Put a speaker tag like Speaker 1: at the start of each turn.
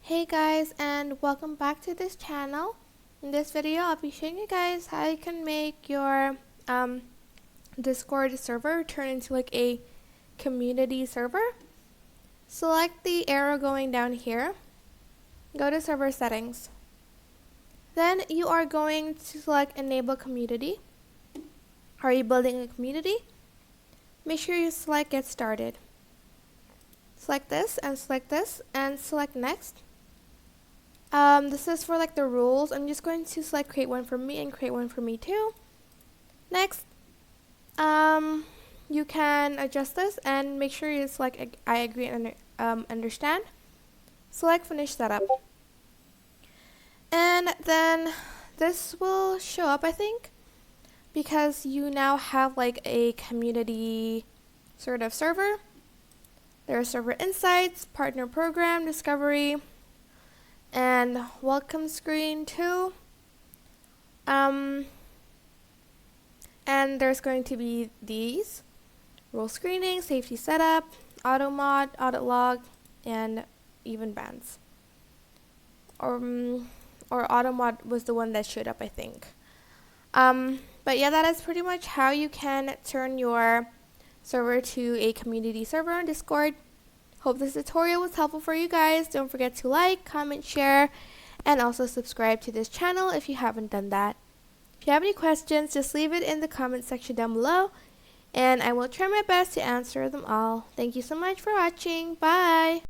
Speaker 1: Hey guys, and welcome back to this channel. In this video I'll be showing you guys how you can make your Discord server turn into like a community server. Select the arrow going down here, go to server settings, then you are going to select enable community. Are you building a community? Make sure you select get started. Select this and select next. This is for like the rules. I'm just going to select create one for me and create one for me too. Next, you can adjust this and make sure you select I agree and understand. Select finish setup. And then this will show up, I think, because you now have like a community sort of server. There are server insights, partner program, discovery, and welcome screen too. And there's going to be these: role screening, safety setup, AutoMod, audit log, and even bans. Or AutoMod was the one that showed up, I think. But yeah, that is pretty much how you can turn your server to a community server on Discord. Hope this tutorial was helpful for you guys. Don't forget to like, comment, share, and also subscribe to this channel if you haven't done that. If you have any questions, just leave it in the comment section down below, and I will try my best to answer them all. Thank you so much for watching. Bye!